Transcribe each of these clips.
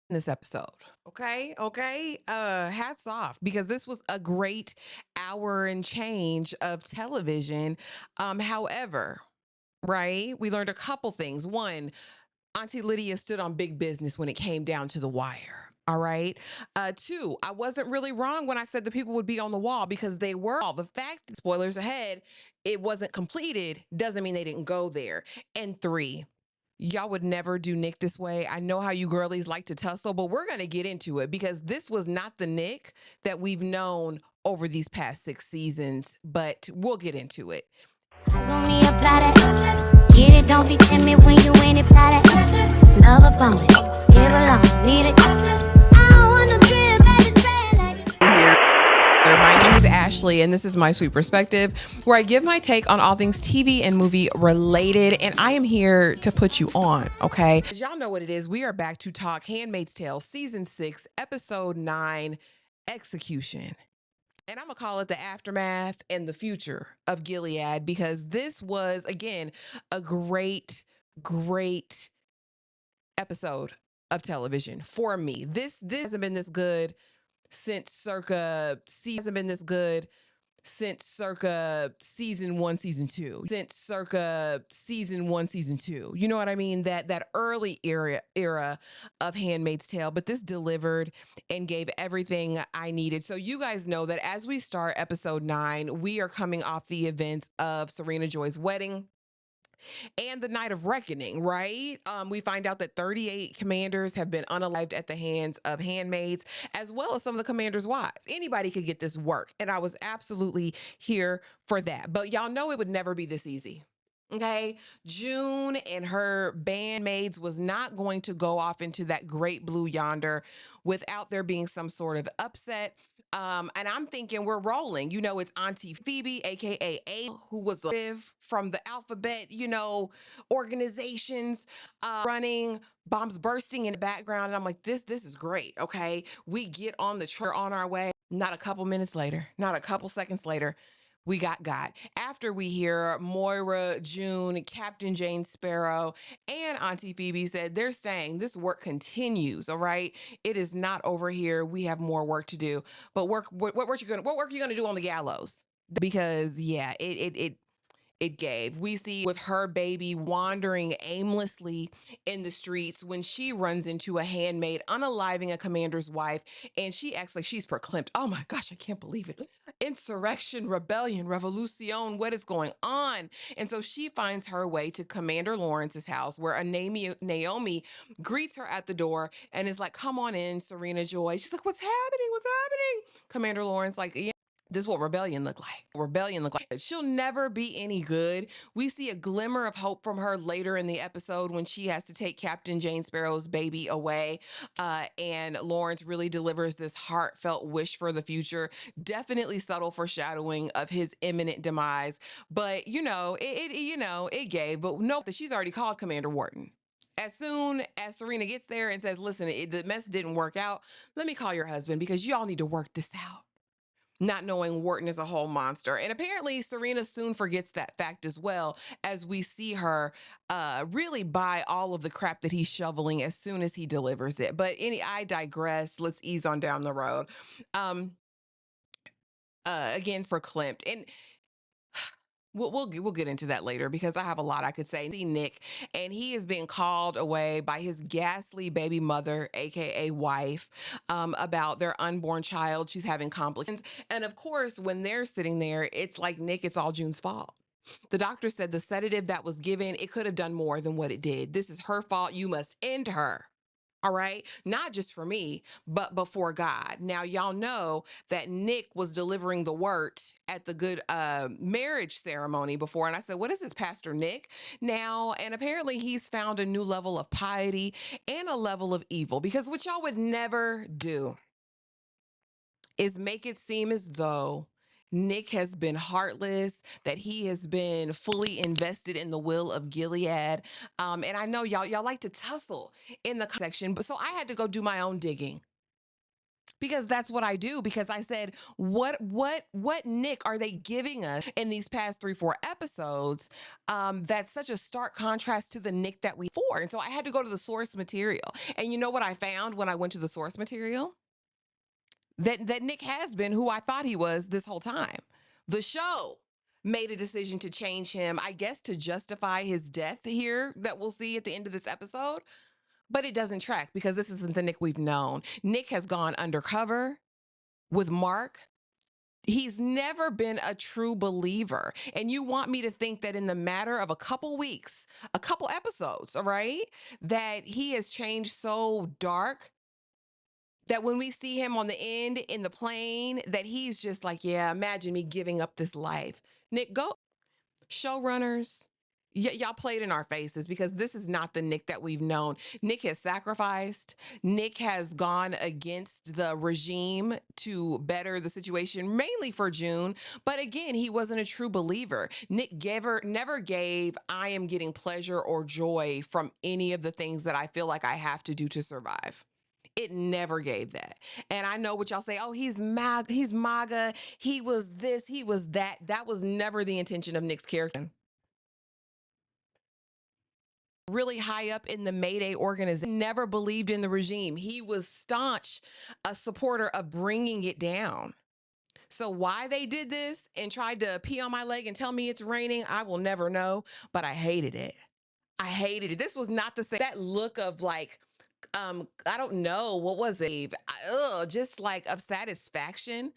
this episode. Okay. Hats off because this was a great hour and change of television. However, right, we learned a couple things. One, Auntie Lydia stood on big business when it came down to the wire. All right. Two, I wasn't really wrong when I said the people would be on the wall because they were. All the fact, spoilers ahead, it wasn't completed doesn't mean they didn't go there. And three, y'all would never do Nick this way. I know how you girlies like to tussle, but we're going to get into it because this was not the Nick that we've known over these past 6 seasons, but we'll get into it. Only apply that. Get it, don't be timid when you in it, apply that. Love a bone, give along, need it. I don't want no trip, baby, say like My name is Ashley, and this is My Sweet Perspective, where I give my take on all things TV and movie related, and I am here to put you on, okay? As y'all know what it is, we are back to talk Handmaid's Tale, Season 6, Episode 9, Execution. And I'm going to call it the aftermath and the future of Gilead because this was, again, a great episode of television for me. This hasn't been this good since circa season been this good since circa season 1 season 2 since circa season 1 season 2, you know what I mean, that early era of Handmaid's Tale, but this delivered and gave everything I needed. So you guys know that as we start episode 9, we are coming off the events of Serena Joy's wedding and the night of reckoning, right? We find out that 38 commanders have been unalived at the hands of handmaids, as well as some of the commanders' wives. Anybody could get this work, and I was absolutely here for that. But y'all know it would never be this easy. Okay, June and her bandmaids was not going to go off into that great blue yonder without there being some sort of upset. And I'm thinking we're rolling. You know, it's Auntie Phoebe, aka A, who was from the alphabet, organizations running, bombs bursting in the background. And I'm like, this is great. Okay. We get on the train on our way. Not a couple minutes later, not a couple seconds later, we got after we hear Moira, June, Captain Jane Sparrow, and Auntie Phoebe said they're staying. This work continues. All right, it is not over here. We have more work to do. But what work are you gonna do on the gallows? Because yeah, it gave. We see with her baby wandering aimlessly in the streets when she runs into a handmaid, unaliving a commander's wife, and she acts like she's proclaimed. Oh my gosh, I can't believe it. Insurrection, rebellion, revolution, what is going on? And so she finds her way to Commander Lawrence's house where a Naomi greets her at the door and is like, come on in, Serena Joy. She's like, what's happening? What's happening? Commander Lawrence, like, yeah, this is what rebellion look like. Rebellion look like. She'll never be any good. We see a glimmer of hope from her later in the episode when she has to take Captain Jane Sparrow's baby away. And Lawrence really delivers this heartfelt wish for the future. Definitely subtle foreshadowing of his imminent demise. But it gave. But note that she's already called Commander Wharton. As soon as Serena gets there and says, listen, the mess didn't work out, let me call your husband because y'all need to work this out, not knowing Wharton is a whole monster. And apparently Serena soon forgets that fact as well, as we see her really buy all of the crap that he's shoveling as soon as he delivers it. But I digress. Let's ease on down the road. Um, Again, for Klimt. And we'll get into that later because I have a lot I could say. See Nick, and he is being called away by his ghastly baby mother, aka wife, about their unborn child. She's having complications, and of course, when they're sitting there, it's like Nick. It's all June's fault. The doctor said the sedative that was given, it could have done more than what it did. This is her fault. You must end her. All right. Not just for me, but before God. Now, y'all know that Nick was delivering the word at the good marriage ceremony before. And I said, what is this, Pastor Nick? Now, and apparently he's found a new level of piety and a level of evil because what y'all would never do is make it seem as though Nick has been heartless, that he has been fully invested in the will of Gilead. And I know y'all like to tussle in the section, but so I had to go do my own digging. because that's what I do. Because I said, what Nick are they giving us in these past 3, 4 episodes? That's such a stark contrast to the Nick that we for. And so I had to go to the source material. And you know what I found when I went to the source material? That Nick has been who I thought he was this whole time. The show made a decision to change him, I guess, to justify his death here that we'll see at the end of this episode. But it doesn't track because this isn't the Nick we've known. Nick has gone undercover with Mark. He's never been a true believer. And you want me to think that in the matter of a couple weeks, a couple episodes, all right, that he has changed so dark that when we see him on the end in the plane, that he's just like, yeah, imagine me giving up this life. Nick, go showrunners. Y'all played in our faces because this is not the Nick that we've known. Nick has sacrificed. Nick has gone against the regime to better the situation, mainly for June. But again, he wasn't a true believer. Nick never gave, I am getting pleasure or joy from any of the things that I feel like I have to do to survive. It never gave that. And I know what y'all say, oh, he's MAGA, he was this, he was that. That was never the intention of Nick's character. Really high up in the Mayday organization, never believed in the regime. He was staunch a supporter of bringing it down. So why they did this and tried to pee on my leg and tell me it's raining, I will never know, but I hated it. I hated it. This was not the same. That look of like, I don't know, what was it? Just like of satisfaction.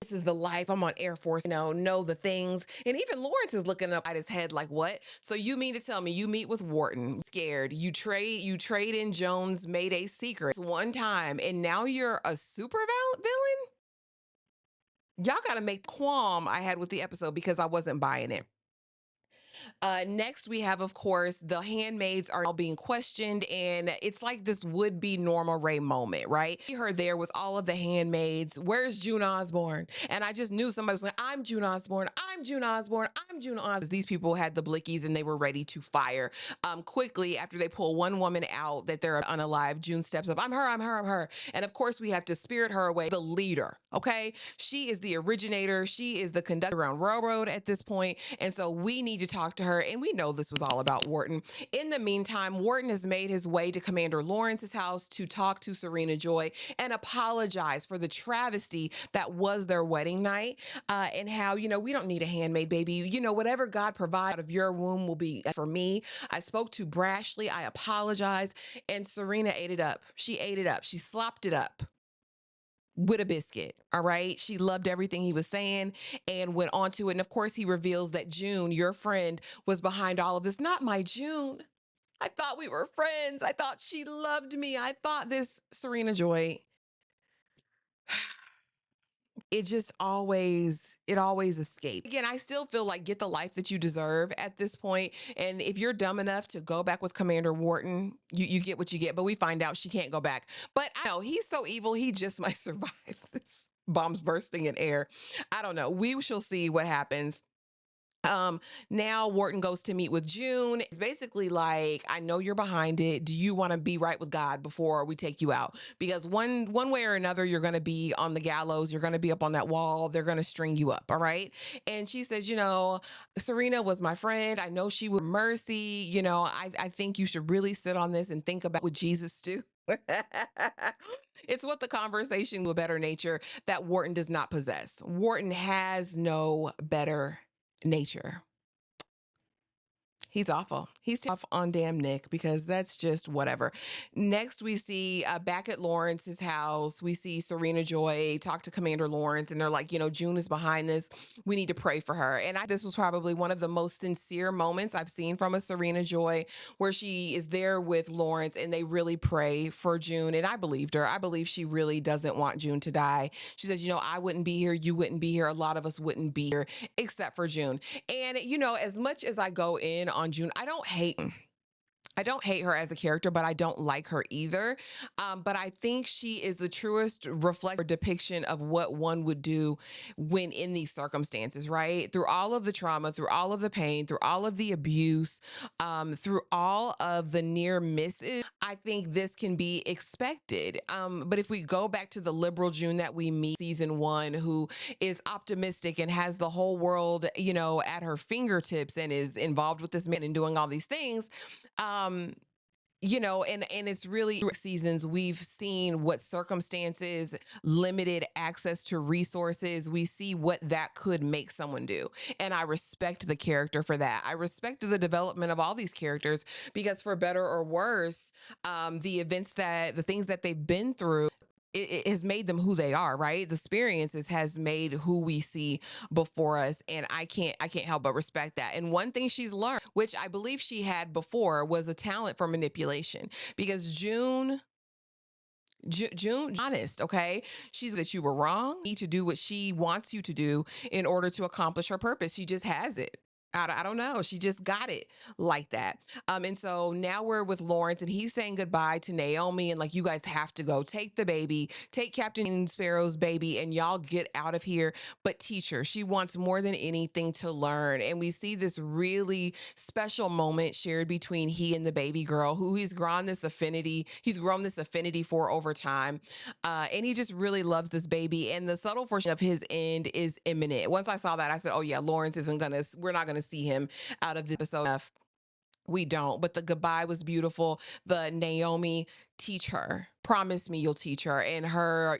This is the life. I'm on Air Force, know the things. And even Lawrence is looking up at his head like, what? So you mean to tell me you meet with Wharton, scared, you trade in Jones' Mayday secrets one time, and now you're a super villain? Y'all got to make qualm I had with the episode because I wasn't buying it. Next, we have, of course, the handmaids are all being questioned, and it's like this would be Norma Ray moment, right? See her there with all of the handmaids. Where's June Osborne? And I just knew somebody was like, I'm June Osborne. I'm June Osborne. I'm June Osborne. These people had the blickies and they were ready to fire. Quickly, after they pull one woman out that they're unalive, June steps up. I'm her, I'm her, I'm her. And of course, we have to spirit her away. The leader, okay? She is the originator. She is the conductor around Railroad at this point. And so we need to talk to her. And we know this was all about Wharton. In the meantime, Wharton has made his way to Commander Lawrence's house to talk to Serena Joy and apologize for the travesty that was their wedding night, and how, we don't need a handmaid, baby. Whatever God provides out of your womb will be for me. I spoke too brashly. I apologize. And Serena ate it up. She ate it up. She slopped it up with a biscuit. All right. She loved everything he was saying and went on to it. And of course, he reveals that June, your friend, was behind all of this. Not my June. I thought we were friends. I thought she loved me. I thought this Serena Joy. It always escaped. Again, I still feel like get the life that you deserve at this point. And if you're dumb enough to go back with Commander Wharton, you get what you get. But we find out she can't go back. But I know he's so evil, he just might survive this bombs bursting in air. I don't know. We shall see what happens. Now Wharton goes to meet with June. It's basically like, I know you're behind it. Do you want to be right with God before we take you out? Because one way or another, you're going to be on the gallows. You're going to be up on that wall. They're going to string you up. All right. And she says, Serena was my friend. I know she would mercy. I think you should really sit on this and think about what Jesus do. It's what the conversation with better nature that Wharton does not possess. Wharton has no better nature. He's awful. He's tough on damn Nick because that's just whatever. Next, we see back at Lawrence's house, we see Serena Joy talk to Commander Lawrence, and they're like, June is behind this. We need to pray for her. And this was probably one of the most sincere moments I've seen from a Serena Joy, where she is there with Lawrence and they really pray for June. And I believed her. I believe she really doesn't want June to die. She says, I wouldn't be here. You wouldn't be here. A lot of us wouldn't be here except for June. And, as much as I go in on June, I don't hate. I don't hate her as a character, but I don't like her either. But I think she is the truest reflection or depiction of what one would do when in these circumstances, right? Through all of the trauma, through all of the pain, through all of the abuse, through all of the near misses, I think this can be expected. But if we go back to the liberal June that we meet season one, who is optimistic and has the whole world, at her fingertips and is involved with this man and doing all these things, um and it's really seasons we've seen what circumstances, limited access to resources, we see what that could make someone do. And I respect the character for that. I respect the development of all these characters because, for better or worse, the things that they've been through, it has made them who they are, right? The experiences has made who we see before us, and I can't help but respect that. And one thing she's learned, which I believe she had before, was a talent for manipulation. Because June, honest, okay? She's that you were wrong. Need to do what she wants you to do in order to accomplish her purpose. She just has it. I don't know. She just got it like that. And so now we're with Lawrence, and he's saying goodbye to Naomi, and like, you guys have to go. Take the baby, take Captain Sparrow's baby, and y'all get out of here. But teach her. She wants more than anything to learn. And we see this really special moment shared between he and the baby girl, who he's grown this affinity for over time. And he just really loves this baby. And the subtle fortune of his end is imminent. Once I saw that, I said, oh yeah, we're not gonna see him out of this episode. We don't. But the goodbye was beautiful. The Naomi, teach her, promise me you'll teach her, and her,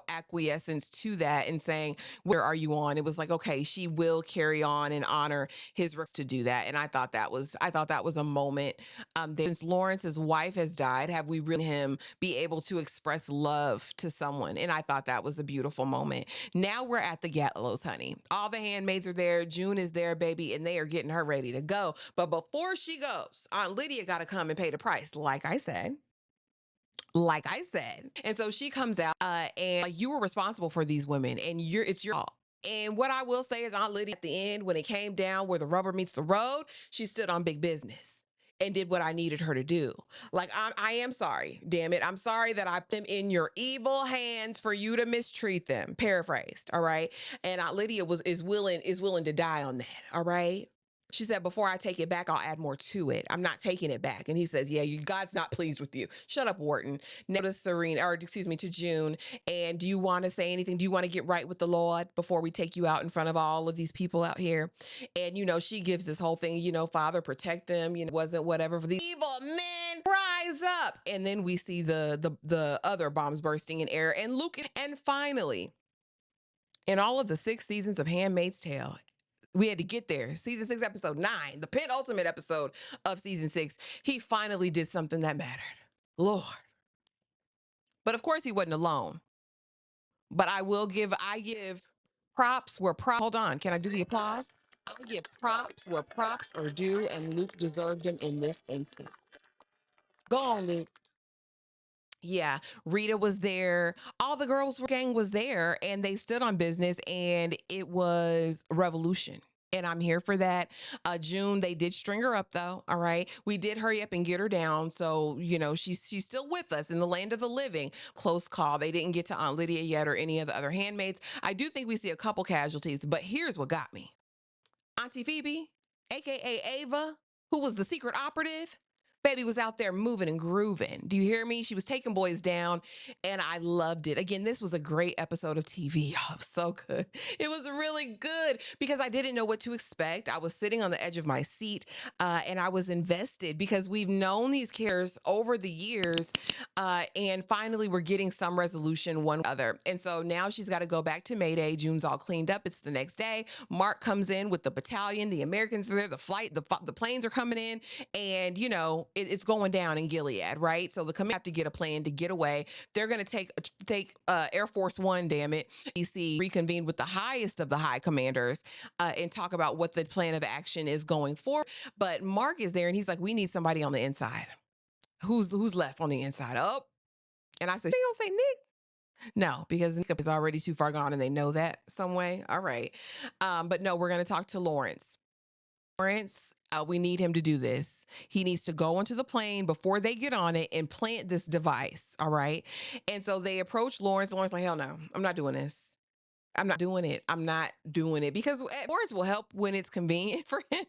acquiescence to that and saying, where are you on? It was like, okay, she will carry on and honor his to do that. And I thought that was a moment. Since Lawrence's wife has died, have we really him be able to express love to someone? And I thought that was a beautiful moment. Now we're at the gallows, honey. All the handmaids are there. June is there, baby, and they are getting her ready to go. But before she goes, Aunt Lydia got to come and pay the price, like I said. And so she comes out, and like, you were responsible for these women, and it's your fault. And what I will say is, Aunt Lydia, at the end, when it came down where the rubber meets the road, she stood on big business and did what I needed her to do. Like, I am sorry, damn it. I'm sorry that I put them in your evil hands for you to mistreat them. Paraphrased, all right. And Aunt Lydia is willing to die on that, all right. She said, before I take it back, I'll add more to it. I'm not taking it back. And he says, yeah, God's not pleased with you. Shut up, Wharton. Now to Serena, or excuse me, to June. And do you want to say anything? Do you want to get right with the Lord before we take you out in front of all of these people out here? And, she gives this whole thing, Father, protect them. Wasn't whatever for the evil men rise up. And then we see the other bombs bursting in air. And Luke, and finally, in all of the 6 seasons of Handmaid's Tale, we had to get there. Season 6, episode 9, the penultimate episode of season 6. He finally did something that mattered. Lord. But of course, he wasn't alone. But I give props where props. Hold on. Can I do the applause? I give props where props are due, and Luke deserved them in this instance. Go on, Luke. Yeah, Rita was there. All the girls gang was there, and they stood on business, and it was revolution. And I'm here for that. June, they did string her up though. All right, we did hurry up and get her down, so she's still with us in the land of the living. Close call. They didn't get to Aunt Lydia yet or any of the other handmaids. I do think we see a couple casualties, but here's what got me: Auntie Phoebe, aka Ava, who was the secret operative. Baby was out there moving and grooving. Do you hear me? She was taking boys down, and I loved it. Again, this was a great episode of TV. Oh, it was so good. It was really good because I didn't know what to expect. I was sitting on the edge of my seat, and I was invested because we've known these characters over the years, and finally we're getting some resolution one way or other. And so now she's got to go back to Mayday. June's all cleaned up. It's the next day. Mark comes in with the battalion. The Americans are there. The planes are coming in, and it's going down in Gilead, right? So the command have to get a plan to get away. They're going to take Air Force One. Damn it, DC reconvened with the highest of the high commanders, and talk about what the plan of action is going forward. But Mark is there, and he's like, "We need somebody on the inside. Who's left on the inside?" Oh, and I said, "They don't say Nick." No, because Nick is already too far gone, and they know that some way. All right, but no, we're going to talk to Lawrence. Lawrence We need him to do this. He needs to go onto the plane before they get on it and plant this device. All right. And so they approach Lawrence. Lawrence, like, hell no, I'm not doing this. I'm not doing it. I'm not doing it because Lawrence will help when it's convenient for him.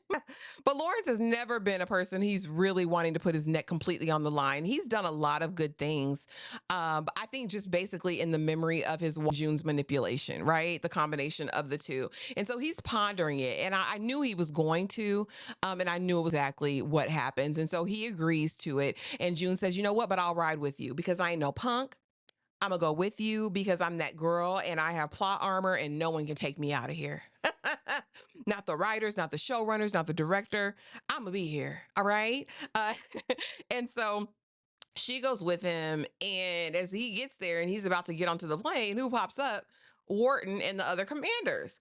But Lawrence has never been a person he's really wanting to put his neck completely on the line. He's done a lot of good things. But I think just basically in the memory of his June's manipulation, right? The combination of the two. And so he's pondering it. And I knew he was going to, and I knew exactly what happens. And so he agrees to it. And June says, you know what? But I'll ride with you because I ain't no punk. I'm gonna go with you because I'm that girl and I have plot armor and no one can take me out of here. Not the writers, not the showrunners, not the director. I'm gonna be here. All right. Uh, and so she goes with him. And as he gets there and he's about to get onto the plane, who pops up? Wharton and the other commanders.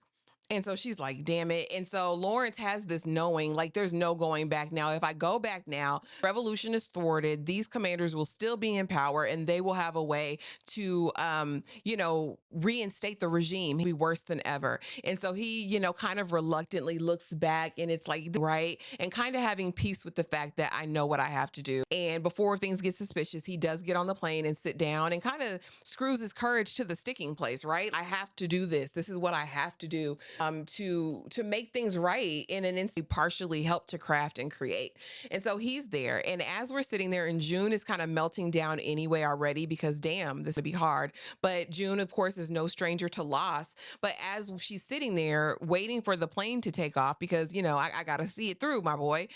And so she's like, damn it. And so Lawrence has this knowing, like, there's no going back now. If I go back now, revolution is thwarted. These commanders will still be in power and they will have a way to, reinstate the regime. He'll be worse than ever. And so he, kind of reluctantly looks back and it's like, right. And kind of having peace with the fact that I know what I have to do. And before things get suspicious, he does get on the plane and sit down and kind of screws his courage to the sticking place, right? I have to do this. This is what I have to do to make things right in an instant, partially help to craft and create. And so he's there. And as we're sitting there, and June is kind of melting down anyway already because damn, this would be hard. But June, of course, is no stranger to loss. But as she's sitting there waiting for the plane to take off, because I gotta see it through, my boy.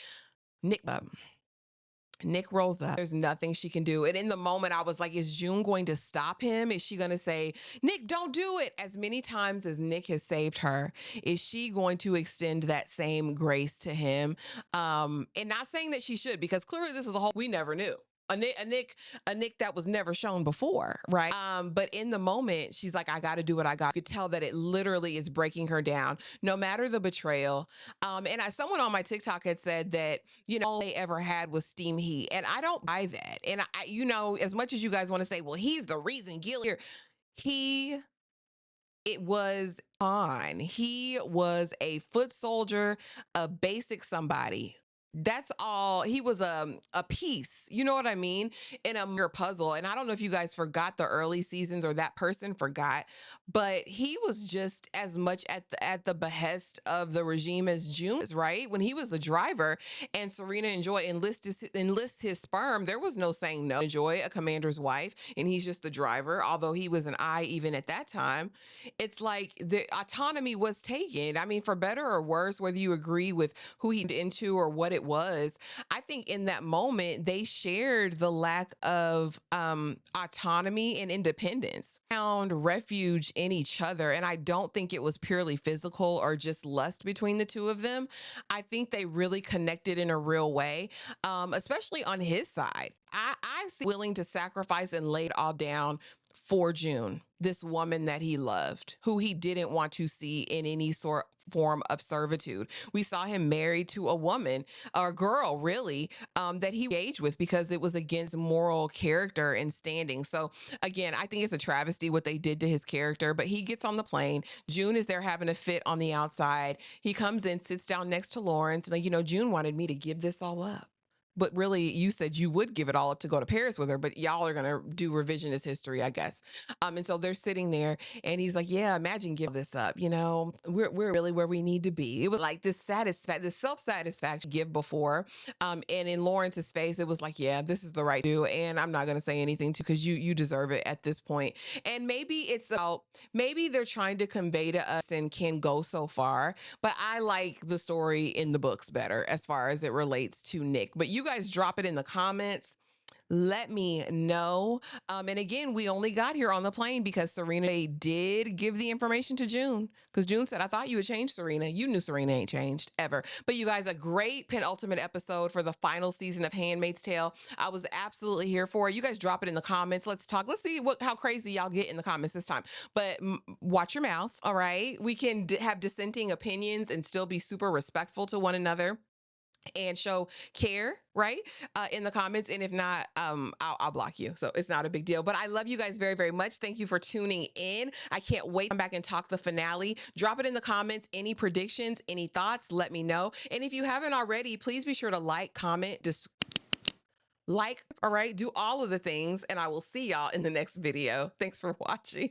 Nick rolls up. There's nothing she can do. And in the moment, I was like, is June going to stop him? Is she going to say, Nick, don't do it? As many times as Nick has saved her, is she going to extend that same grace to him? And not saying that she should, because clearly this is a whole we never knew. A Nick that was never shown before, right? But in the moment, she's like, I got to do what I got. You could tell that it literally is breaking her down, no matter the betrayal. And someone on my TikTok had said that, all they ever had was steam heat. And I don't buy that. And as much as you guys want to say, well, he's the reason Gil here, it was on. He was a foot soldier, a basic somebody. That's all. He was a piece, you know what I mean, in a mere puzzle. And I don't know if you guys forgot the early seasons or that person forgot, but he was just as much at the behest of the regime as June is, right? When he was the driver and Serena and Joy enlist his sperm, there was no saying no. Joy, a commander's wife, and he's just the driver, although he was an eye even at that time. It's like the autonomy was taken. I mean, for better or worse, whether you agree with who he into or what it was, I think in that moment they shared the lack of autonomy and independence, found refuge in each other. And I don't think it was purely physical or just lust between the two of them. I think they really connected in a real way, especially on his side. I've seen willing to sacrifice and lay it all down for June, this woman that he loved, who he didn't want to see in any form of servitude. We saw him married to a woman or a girl, really, that he engaged with because it was against moral character and standing. So again, I think it's a travesty what they did to his character, but he gets on the plane. June is there having a fit on the outside. He comes in, sits down next to Lawrence. Like, June wanted me to give this all up. But really, you said you would give it all up to go to Paris with her, but y'all are going to do revisionist history, I guess. And so they're sitting there and he's like, yeah, imagine give this up. We're really where we need to be. It was like this self-satisfaction give before. And in Lawrence's face, it was like, yeah, this is the right do. And I'm not going to say anything to, because you deserve it at this point. And maybe they're trying to convey to us and can go so far, but I like the story in the books better as far as it relates to Nick. But you guys drop it in the comments. Let me know. And again, we only got here on the plane because Serena did give the information to June, because June said, I thought you would change, Serena. You knew Serena ain't changed ever. But you guys, a great penultimate episode for the final season of Handmaid's Tale. I was absolutely here for it. You guys drop it in the comments. Let's talk. Let's see how crazy y'all get in the comments this time. But watch your mouth. All right. We can have dissenting opinions and still be super respectful to one another. and show care, right? In the comments. And if not, I'll block you. So it's not a big deal. But I love you guys very, very much. Thank you for tuning in. I can't wait to come back and talk the finale. Drop it in the comments. Any predictions, any thoughts, let me know. And if you haven't already, please be sure to like, comment, all right, do all of the things. And I will see y'all in the next video. Thanks for watching.